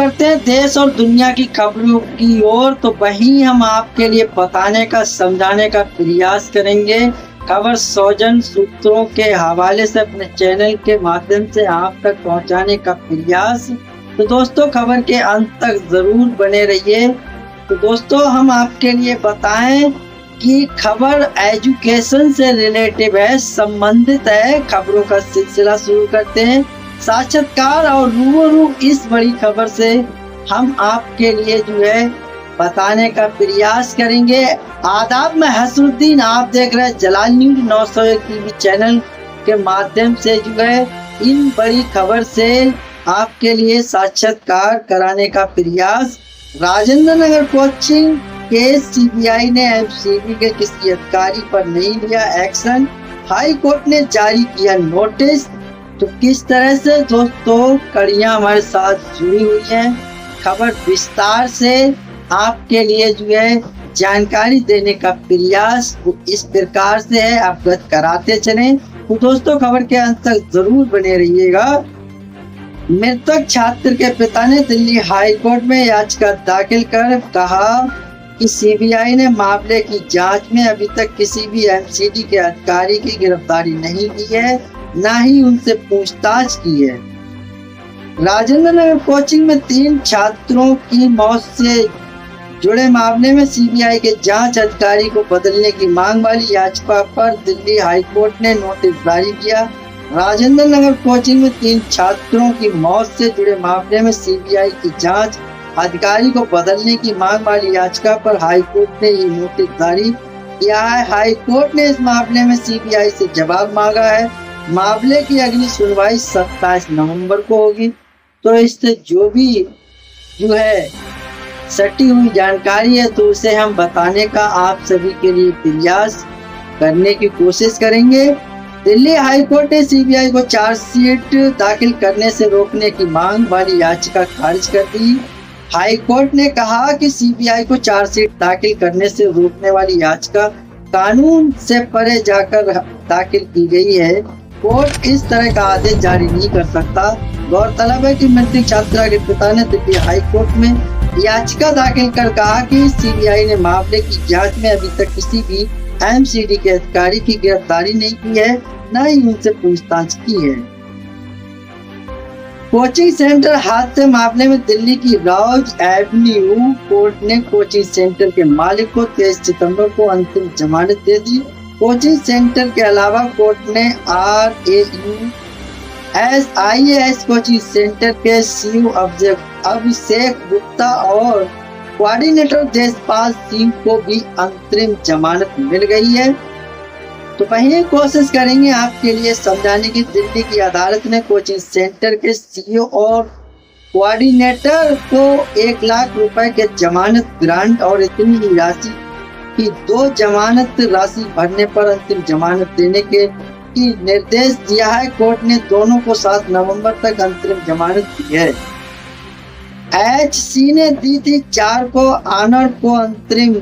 करते हैं देश और दुनिया की खबरों की ओर। तो वहीं हम आपके लिए बताने का, समझाने का प्रयास करेंगे। खबर सौजन सूत्रों के हवाले से अपने चैनल के माध्यम से आप तक पहुंचाने का प्रयास। तो दोस्तों, खबर के अंत तक जरूर बने रहिए। तो दोस्तों, हम आपके लिए बताएं कि खबर एजुकेशन से रिलेटिव है, संबंधित है। खबरों का सिलसिला शुरू करते हैं। साक्षात्कार और रूबरू इस बड़ी खबर से हम आपके लिए बताने का प्रयास करेंगे। आदाब, मैं हसरुद्दीन, आप देख रहे हैं जलाल न्यूज 901 टीवी चैनल के माध्यम से इन बड़ी खबर से आपके लिए साक्षात्कार कराने का प्रयास। Rajendra Nagar coaching case CBI ने एमसीडी के किसी अधिकारी पर नहीं लिया एक्शन, हाई कोर्ट ने जारी किया नोटिस। तो किस तरह से दोस्तों कड़ियां हमारे साथ जुड़ी हुई हैं, खबर विस्तार से आपके लिए जानकारी देने का प्रयास इस प्रकार से है, अवगत कराते चलें। तो दोस्तों, खबर के अंत तक जरूर बने रहिएगा। मृतक छात्र के पिता ने दिल्ली हाई कोर्ट में याचिका दाखिल कर कहा कि सीबीआई ने मामले की जांच में अभी तक किसी भी एमसीडी के अधिकारी की गिरफ्तारी नहीं की है, न ही उनसे पूछताछ की है। राजेंद्र नगर कोचिंग में 3 छात्रों की मौत से जुड़े मामले में सीबीआई के जांच अधिकारी को बदलने की मांग वाली याचिका पर दिल्ली हाई कोर्ट ने नोटिस जारी किया। राजेंद्र नगर कोचिंग में 3 छात्रों की मौत से जुड़े मामले में सीबीआई की जांच अधिकारी को बदलने की मांग वाली याचिका पर हाई कोर्ट ने ये नोटिस जारी किया है। हाई कोर्ट ने इस मामले में सीबीआई से जवाब मांगा है। मामले की अगली सुनवाई 27 नवंबर को होगी। तो इससे जो भी सटी हुई जानकारी है तो उसे हम बताने का आप सभी के लिए प्रयास करने की कोशिश करेंगे। दिल्ली हाई कोर्ट ने सीबीआई को चार्जशीट दाखिल करने से रोकने की मांग वाली याचिका खारिज कर दी। हाई कोर्ट ने कहा कि सीबीआई को चार्जशीट दाखिल करने से रोकने वाली याचिका कानून से परे जाकर दाखिल की गई है। कोर्ट इस तरह का आदेश जारी नहीं कर सकता। गौरतलब है कि मृतक छात्रा के पिता ने दिल्ली हाई कोर्ट में याचिका दाखिल कर कहा कि सीबीआई ने मामले की जांच में अभी तक किसी भी एमसीडी के अधिकारी की गिरफ्तारी नहीं की है, न ही उनसे पूछताछ की है। कोचिंग सेंटर हादसे मामले में दिल्ली की रॉज एवेन्यू कोर्ट ने कोचिंग सेंटर के मालिक को 23 सितंबर को अंतिम जमानत दे दी। कोचिंग सेंटर के अलावा कोर्ट ने RAUSIAS कोचिंग सेंटर के सीईओ अभिषेक गुप्ता और कोऑर्डिनेटर देशपाल सिंह को भी अंतरिम जमानत मिल गई है। तो वहीं कोशिश करेंगे आपके लिए समझाने की। दिल्ली की अदालत ने कोचिंग सेंटर के सीईओ और कोऑर्डिनेटर को 1 लाख रुपए के जमानत ग्रांट और इतनी ही राशि की 2 जमानत राशि भरने पर अंतिम जमानत देने के निर्देश दिया है। कोर्ट ने दोनों को 7 नवंबर तक अंतरिम जमानत दी है। HC ने दी थी 4 को आनर को अंतरिम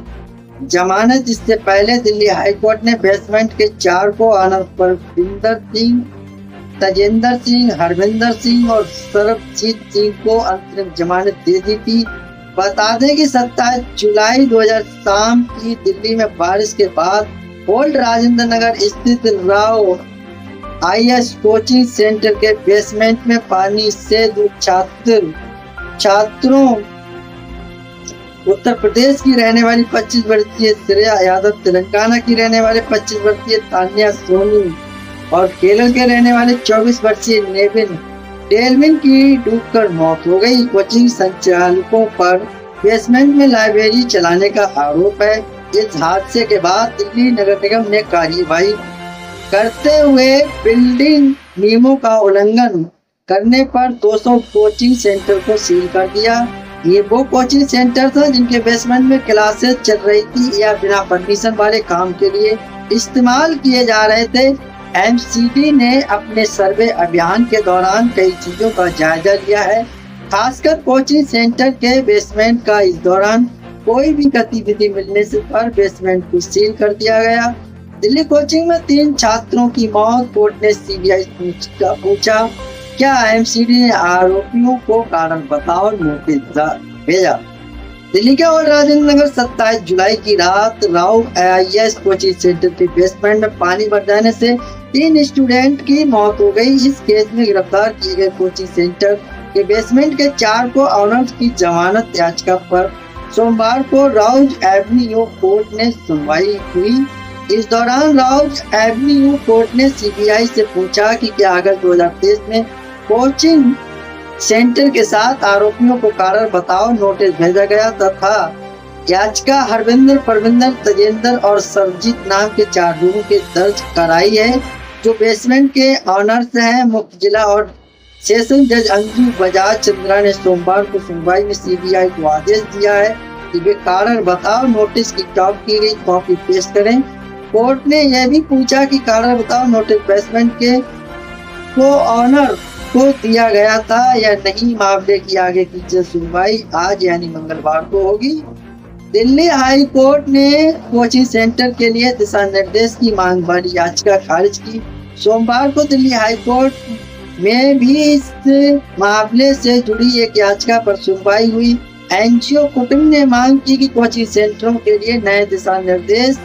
जमानत। इससे पहले दिल्ली हाई कोर्ट ने बेसमेंट के 4 को आनर पर विंदर सिंह, तजेंद्र सिंह, हरविंदर सिंह और सरबजीत सिंह को अंतरिम जमानत दे दी थी। बता दें कि 27 जुलाई 2000 शाम की दिल्ली में बारिश के बाद ओल्ड राजेंद्र नगर स्थित राव IS कोचिंग सेंटर के बेसमेंट में पानी से 2 छात्रों उत्तर प्रदेश की रहने वाली 25 वर्षीय श्रेया यादव, तेलंगाना की रहने वाले 25 वर्षीय तान्या सोनी और केरल के रहने वाले 24 वर्षीय नेविन डेलविन की डूबकर मौत हो गई। कोचिंग संचालकों पर बेसमेंट में लाइब्रेरी चलाने का आरोप है। इस हादसे के बाद दिल्ली नगर निगम ने कार्यवाही करते हुए बिल्डिंग नियमों का उल्लंघन करने पर 200 कोचिंग सेंटर को सील कर दिया। ये वो कोचिंग सेंटर था जिनके बेसमेंट में क्लासेस चल रही थी या बिना परमिशन वाले काम के लिए इस्तेमाल किए जा रहे थे। एमसीडी ने अपने सर्वे अभियान के दौरान कई चीजों का जायजा लिया है, खासकर कोचिंग सेंटर के बेसमेंट का। इस दौरान कोई भी गतिविधि मिलने से पर बेसमेंट को सील कर दिया गया। दिल्ली कोचिंग में 3 छात्रों की मौत। कोर्ट ने सीबीआई पूछा क्या एमसीडी ने आरोपियों को कारण बताओ नोटिस भेजा। दिल्ली के और राजेंद्र नगर 27 जुलाई की रात राव AIS कोचिंग सेंटर के बेसमेंट में पानी भर जाने से 3 स्टूडेंट की मौत हो गई। इस केस में गिरफ्तार किए गए कोचिंग सेंटर के बेसमेंट के 4 को ऑनर्स की जमानत याचिका पर सोमवार को राउज एवेन्यू कोर्ट ने सुनवाई हुई। इस दौरान राउज एवेन्यू कोर्ट ने CBI से पूछा कि क्या अगस्त 2023 में कोचिंग सेंटर के साथ आरोपियों को कारण बताओ नोटिस भेजा गया तथा याचिका हरविंदर, परविंदर, तजेंद्र और सरजीत नाम के 4 लोगों के दर्ज कराई है, जो बेसमेंट के ऑनर्स हैं। मुख्य जिला और सेशन जज अंजू बजाज चंद्रा ने सोमवार को सुनवाई में CBI को आदेश दिया है कि वे कारण बताओ नोटिस की टॉप की गई कॉपी पेश करें। कोर्ट ने यह भी पूछा कि कारण बताओ नोटिस बेसमेंट के को ऑनर को दिया गया था या नहीं। मामले की आगे की सुनवाई आज यानी मंगलवार को होगी। दिल्ली हाई कोर्ट ने कोचिंग सेंटर के लिए दिशा निर्देश की मांग वाली याचिका खारिज की। सोमवार को दिल्ली हाई कोर्ट में भी इस मामले से जुड़ी एक याचिका पर सुनवाई हुई। NGO कुटुंब ने मांग की कि कोचिंग सेंटरों के लिए नए दिशा निर्देश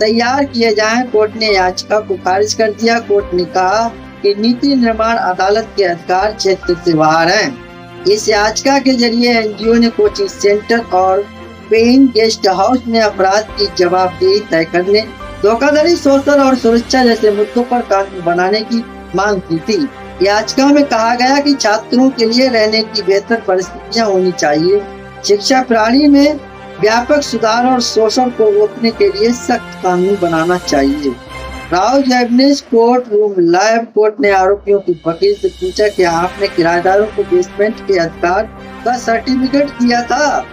तैयार किए जाएं। कोर्ट ने याचिका को खारिज कर दिया। कोर्ट ने कहा कि नीति निर्माण अदालत के अधिकार क्षेत्र से बाहर हैं। इस याचिका के जरिए NGO ने कोचिंग सेंटर और पेइंग गेस्ट हाउस में अपराध की जवाबदेही तय करने, धोखाधड़ी, शोषण और सुरक्षा जैसे मुद्दों पर कानून बनाने की मांग की थी। याचिका में कहा गया कि छात्रों के लिए रहने की बेहतर परिस्थितियां होनी चाहिए, शिक्षा प्रणाली में व्यापक सुधार और शोषण को रोकने के लिए सख्त कानून बनाना चाहिए। Rouse Avenue court room live court ने आरोपियों की वकील से पूछा कि आपने किराएदारों को बेसमेंट के अधिकार का सर्टिफिकेट दिया था।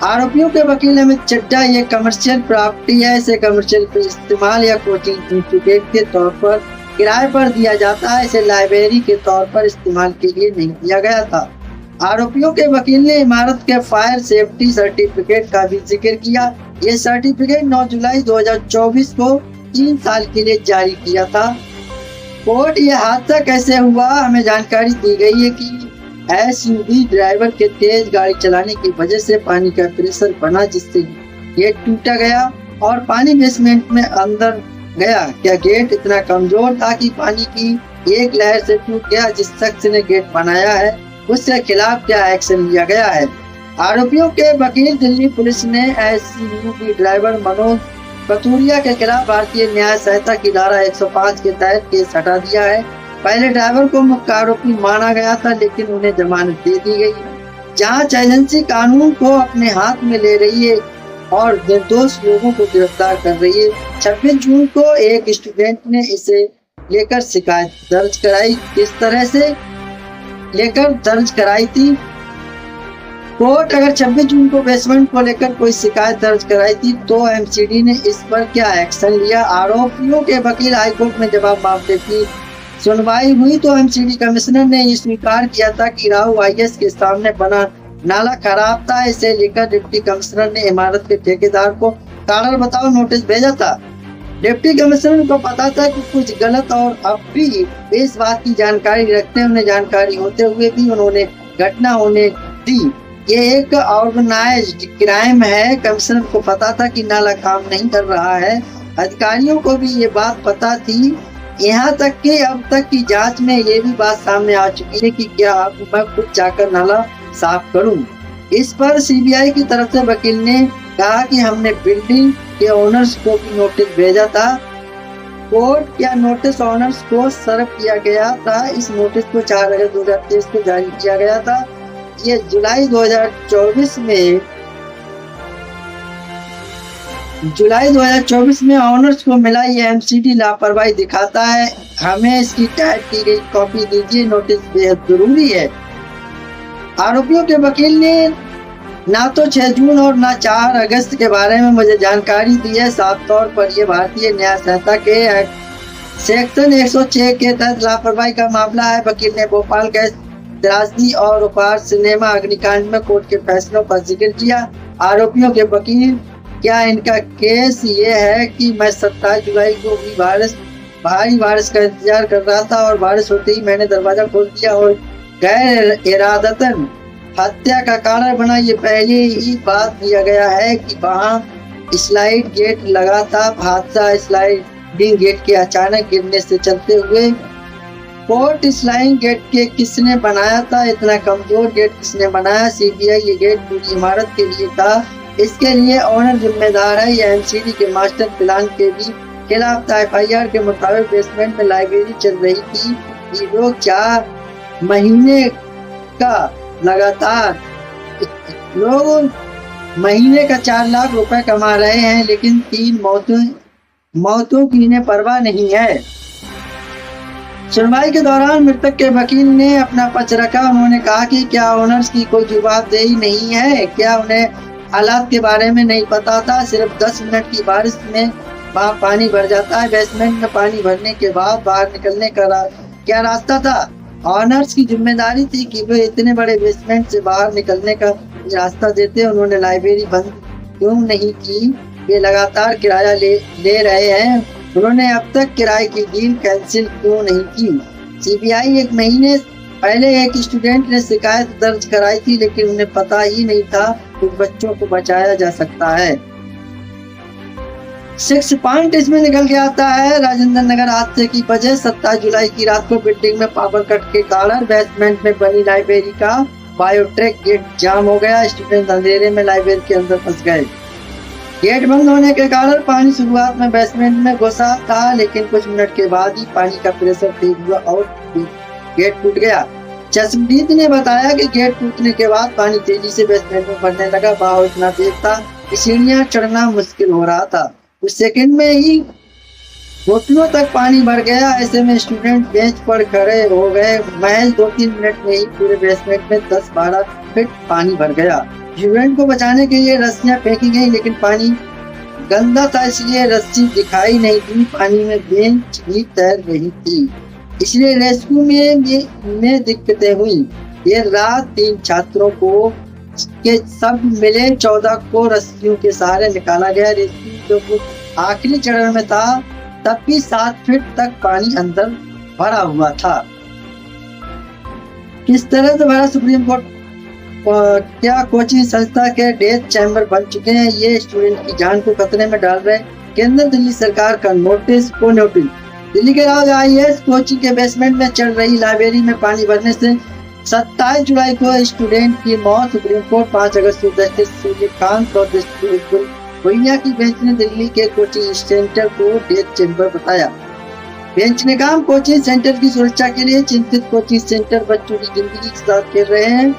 आरोपियों के वकील अमित चड्डा, ये कमर्शियल प्रॉपर्टी है, इसे कमर्शियल इस्तेमाल या कोचिंग इंस्टीट्यूट के तौर पर किराए पर दिया जाता है, इसे लाइब्रेरी के तौर पर इस्तेमाल के लिए नहीं दिया गया था। आरोपियों के वकील ने इमारत के फायर सेफ्टी सर्टिफिकेट का भी जिक्र किया। ये सर्टिफिकेट 9 जुलाई 2024 को 3 साल के लिए जारी किया था। कोर्ट, ये हादसा कैसे हुआ, हमें जानकारी दी गई है कि SUV ड्राइवर के तेज गाड़ी चलाने की वजह से पानी का प्रेशर बना, जिससे गेट टूटा गया और पानी बेसमेंट में अंदर गया। क्या गेट इतना कमजोर था कि पानी की एक लहर से टूट गया? जिस शख्स ने गेट बनाया है उसके खिलाफ क्या एक्शन लिया गया है? आरोपियों के वकील, दिल्ली पुलिस ने SUV ड्राइवर मनोज कतूरिया के खिलाफ भारतीय न्याय संहिता की धारा 105 के तहत केस हटा दिया है। पहले ड्राइवर को मुख्य आरोपी माना गया था, लेकिन उन्हें जमानत दे दी गई। जांच एजेंसी कानून को अपने हाथ में ले रही है और निर्दोष लोगों को गिरफ्तार कर रही है। 26 जून को एक स्टूडेंट ने इसे लेकर शिकायत दर्ज कराई। किस तरह से लेकर दर्ज कराई थी? कोर्ट, अगर 26 जून को बेसमेंट को लेकर कोई शिकायत दर्ज कराई थी तो MCD ने इस पर क्या एक्शन लिया? आरोपियों के वकील हाईकोर्ट में जवाब मामले की सुनवाई हुई तो MCD कमिश्नर ने ये स्वीकार किया था कि राव IS के सामने बना नाला खराब था। इसे लेकर डिप्टी कमिश्नर ने इमारत के ठेकेदार को कारण बताओ नोटिस भेजा था। डिप्टी कमिश्नर को पता था कि कुछ गलत और अब भी इस बात की जानकारी रखते हैं। उन्हें जानकारी होते हुए भी उन्होंने घटना होने दी। ये एक ऑर्गेनाइज्ड क्राइम है। कमिश्नर को पता था कि नाला काम नहीं कर रहा है। अधिकारियों को भी ये बात पता थी। यहाँ तक कि अब तक की जांच में ये भी बात सामने आ चुकी है कि क्या मैं खुद जाकर नाला साफ करूं। इस पर CBI की तरफ से वकील ने कहा कि हमने बिल्डिंग के ओनर्स को भी नोटिस भेजा था। कोर्ट, क्या नोटिस ओनर्स को सर्व किया गया था? इस नोटिस को 4 अगस्त 2023 को जारी किया गया था। ये जुलाई 2024 में ऑनर्स को मिला। ये MCD लापरवाही दिखाता है। हमें इसकी टाइप की गई कॉपी दीजिए, नोटिस बेहद जरूरी है। आरोपियों के वकील ने ना तो 6 जून और ना 4 अगस्त के बारे में मुझे जानकारी दी है। साफ तौर पर यह भारतीय न्याय संहिता के सेक्शन 106 के तहत लापरवाही का मामला है। वकील ने भोपाल गैस त्रासदी और उपहार सिनेमा अग्निकांड में कोर्ट के फैसलों का जिक्र किया। आरोपियों के वकील, क्या इनका केस ये है कि मैं 27 जुलाई को भी भारी बारिश का इंतजार कर रहा था और बारिश होते ही मैंने दरवाजा खोल दिया और गैर इरादतन हत्या का कारण बना। ये पहले ही बात दिया गया है कि वहाँ स्लाइड गेट लगा था। हादसा स्लाइडिंग गेट के अचानक गिरने से चलते हुए। कोर्ट स्लाइडिंग गेट के किसने बनाया था? इतना कमजोर गेट किसने बनाया? सीबीआई। ये गेट पूरी इमारत के लिए था, इसके लिए ओनर जिम्मेदार है। ये एमसीडी के मास्टर प्लान के भी खिलाफ था। एफआईआर के मुताबिक बेसमेंट में लाइब्रेरी चल रही थी। ये लोग 4 महीने का लगातार लोग महीने का 4 लाख रुपए कमा रहे हैं, लेकिन 3 मौतों की इन्हें परवाह नहीं है। सुनवाई के दौरान मृतक के वकील ने अपना पक्ष रखा। उन्होंने कहा कि क्या ओनर्स की कोई जवाबदेही नहीं है? क्या उन्हें हालात के बारे में नहीं पता था? सिर्फ 10 मिनट की बारिश में वहाँ पानी भर जाता है। बेसमेंट में पानी भरने के बाद बाहर निकलने का क्या रास्ता था? ऑनर्स की जिम्मेदारी थी कि वे इतने बड़े बेसमेंट से बाहर निकलने का रास्ता देते। उन्होंने लाइब्रेरी बंद क्यों नहीं की? वे लगातार किराया ले रहे हैं। उन्होंने अब तक किराए की डील कैंसिल क्यों नहीं की? सीबीआई। 1 महीने पहले एक स्टूडेंट ने शिकायत दर्ज कराई थी, लेकिन उन्हें पता ही नहीं था कि बच्चों को बचाया जा सकता है। 6 पॉइंट इसमें निकल के आता है। राजेंद्र नगर हादसे की वजह 27 जुलाई की रात को बिल्डिंग में पावर कट के कारण बेसमेंट में बनी लाइब्रेरी का बायोट्रैक गेट जाम हो गया। स्टूडेंट अंधेरे में लाइब्रेरी के अंदर फंस गए। गेट बंद होने के कारण पानी शुरुआत में बेसमेंट में घुसा था, लेकिन कुछ मिनट के बाद ही पानी का प्रेशर तेज हुआ और गेट टूट गया। चश्मदीद ने बताया कि गेट टूटने के बाद पानी तेजी से बेसमेंट में भरने लगा। बहाव इतना तेज था कि सीढ़ियां चढ़ना मुश्किल हो रहा था। कुछ सेकंड में ही घुटनों तक पानी भर गया। ऐसे में स्टूडेंट बेंच पर खड़े हो गए। महज 2-3 मिनट में ही पूरे बेसमेंट में 10-12 फीट पानी भर गया। स्टूडेंट को बचाने के लिए रस्सियां फेंकी गई, लेकिन पानी गंदा था, इसलिए रस्सी दिखाई नहीं दी। पानी में बेंच भी तैर रही थी, इसलिए रेस्क्यू में दिक्कतें हुई। ये रात 3 छात्रों को के सब मिले 14 को रस्सियों के सहारे निकाला गया। रेस्क्यू जो आखिरी चरण में था, तब भी 7 फीट तक पानी अंदर भरा हुआ था। किस तरह से भरा? सुप्रीम कोर्ट क्या कोचिंग संस्था के डेथ चैम्बर बन चुके हैं? ये स्टूडेंट की जान को खतरे में डाल रहे। केंद्र दिल्ली सरकार का नोटिस। दिल्ली के राज IAS कोचिंग के बेसमेंट में चल रही लाइब्रेरी में पानी भरने से 27 जुलाई को स्टूडेंट की मौत। सुप्रीम कोर्ट 5 अगस्त को जस्टिस सूर्यकांत और जस्टिस भुइया की बेंच ने दिल्ली के कोचिंग सेंटर को डेथ चैम्बर बताया। बेंच ने कहा, कोचिंग सेंटर की सुरक्षा के लिए चिंतित। कोचिंग सेंटर बच्चों की जिंदगी के साथ खेल रहे हैं।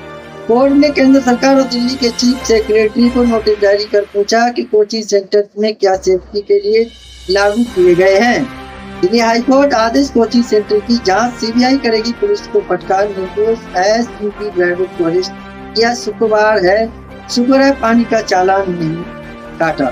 कोर्ट ने केंद्र सरकार और दिल्ली के चीफ सेक्रेटरी को नोटिस जारी कर पूछा कि कोचिंग सेंटर में क्या सेफ्टी के लिए लागू किए गए हैं। दिल्ली हाईकोर्ट आदेश। कोचिंग सेंटर की जांच सीबीआई करेगी। पुलिस को फटकार। निर्दोष SUV ड्राइवर को अरेस्ट किया। शुक्रवार है पानी का चालान नहीं काटा।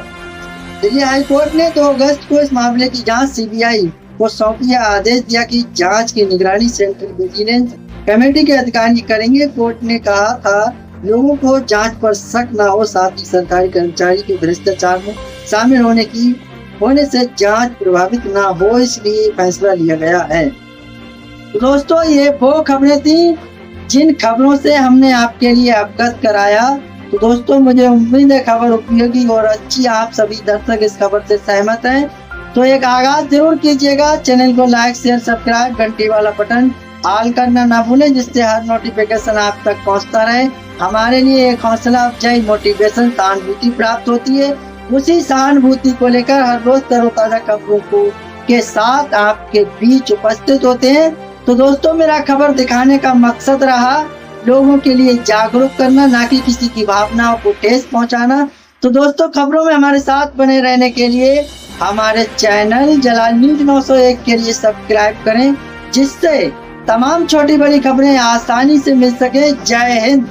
दिल्ली हाईकोर्ट ने 2 अगस्त को इस मामले की जांच सीबीआई को सौंपी। आदेश दिया कि जांच की निगरानी सेंट्रल विजिलेंस कमेटी के अधिकारी करेंगे। कोर्ट ने कहा था लोगों को जांच पर शक न हो, साथ ही सरकारी कर्मचारी के भ्रष्टाचार में शामिल होने से जांच प्रभावित न हो, इसलिए फैसला लिया गया है। तो दोस्तों, ये वो खबरें थी जिन खबरों से हमने आपके लिए अवगत कराया। तो दोस्तों, मुझे उम्मीद है खबर उपयोगी और अच्छी। आप सभी दर्शक इस खबर से सहमत हैं, तो एक आगाज जरूर कीजिएगा। चैनल को लाइक, शेयर, सब्सक्राइब, घंटी वाला बटन ऑल करना ना भूलें, जिससे हर नोटिफिकेशन आप तक पहुंचता रहे। हमारे लिए एक हौसला अफजाई, मोटिवेशन, सहानुभूति प्राप्त होती है। उसी सहानुभूति को लेकर हर रोज तरोताजा खबरों के साथ आपके बीच उपस्थित होते हैं। तो दोस्तों, मेरा खबर दिखाने का मकसद रहा लोगों के लिए जागरूक करना, ना कि किसी की भावनाओं को ठेस पहुंचाना। तो दोस्तों, खबरों में हमारे साथ बने रहने के लिए हमारे चैनल जलाल न्यूज 901 के लिए सब्सक्राइब करें, जिससे तमाम छोटी बड़ी खबरें आसानी से मिल सके। जय हिंद।